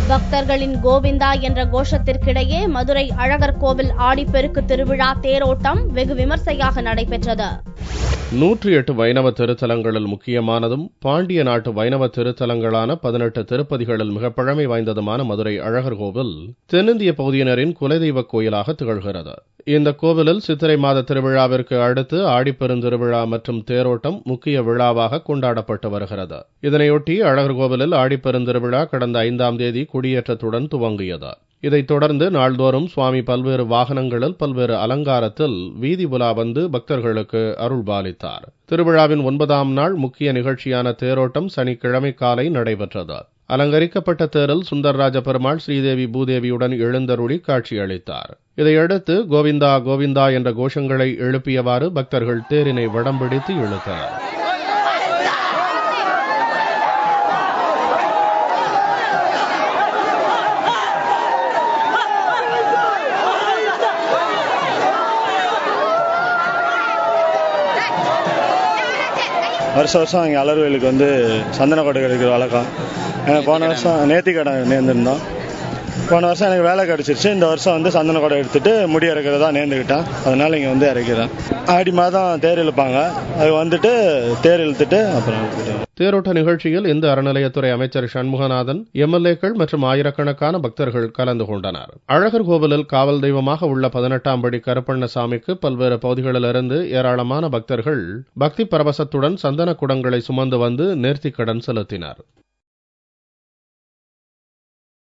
பக்தர்களின் கோவிந்தா என்ற கோஷத்திற்கிடையே மதுரை அழகர் கோவில் ஆடிப்பெருக்கு திருவிழா தேரோட்டம் வெகு விமர்சையாக நடைபெற்றது. 108 வைணவ திருத்தலங்களில் முக்கியமானதும் பாண்டிய நாட்டு வைணவ திருத்தலங்களான 18 திருப்பதிகளில் மிக பழமை வாய்ந்ததுமான மதுரை அழகர் கோவில் தென்னிந்திய பகுதியினரின் குலதெய்வ கோயிலாக திகழ்கிறது. இந்த கோவிலில் சித்திரை மாத திருவிழாவிற்கு அடுத்து ஆடிப்பெருந்திருவிழா மற்றும் தேரோட்டம் முக்கிய விழாவாக கொண்டாடப்பட்டு வருகிறது. இதனையொட்டி அழகர் கோவிலில் ஆடிப்பெருந்திருவிழா கடந்த 5ஆம் தேதி கொடியேற்றத்துடன் துவங்கியது. இதைத் தொடர்ந்து நாள்தோறும் சுவாமி பல்வேறு வாகனங்களில் பல்வேறு அலங்காரத்தில் வீதி உலா வந்து பக்தர்களுக்கு அருள்பாலித்தார். திருவிழாவின் 9ஆம் நாள் முக்கிய நிகழ்ச்சியான தேரோட்டம் சனிக்கிழமை காலை நடைபெற்றது. அலங்கரிக்கப்பட்ட தேரில் சுந்தரராஜ பெருமாள் ஸ்ரீதேவி பூதேவியுடன் எழுந்தருளி காட்சியளித்தார். இதையடுத்து கோவிந்தா கோவிந்தா என்ற கோஷங்களை எழுப்பியவாறு பக்தர்கள் தேரினை வடம் பிடித்து இழுத்தனர். வருஷம் இங்கே அலர்வேலுக்கு வந்து சந்தன கொடை கிடைக்கிற வழக்கம். போன வருஷம் நேர்த்திக்கடை நேர்ந்துருந்தோம். போன வருஷம் எனக்கு வேலை கிடச்சிருச்சு. இந்த வருஷம் வந்து சந்தன கொடை எடுத்துட்டு முடி இறக்கிறதா நேர்ந்துக்கிட்டேன். அதனால இங்கே வந்து இறக்கிறேன். ஆடி மாதம் தேர் இழுப்பாங்க. அது வந்துட்டு தேர் இழுத்துட்டு அப்புறம் தேரோட்ட நிகழ்ச்சியில் இந்து அறநிலையத்துறை அமைச்சர் சண்முகநாதன், எம்எல்ஏக்கள் மற்றும் ஆயிரக்கணக்கான பக்தர்கள் கலந்து கொண்டனர். அழகர் கோவிலில் காவல் தெய்வமாக உள்ள 18ஆம் படி கருப்பண்ணசாமிக்கு பல்வேறு பகுதிகளிலிருந்து ஏராளமான பக்தர்கள் பக்தி பரவசத்துடன் சந்தன குடங்களை சுமந்து வந்து நேர்த்திக்கடன் செலுத்தினர்.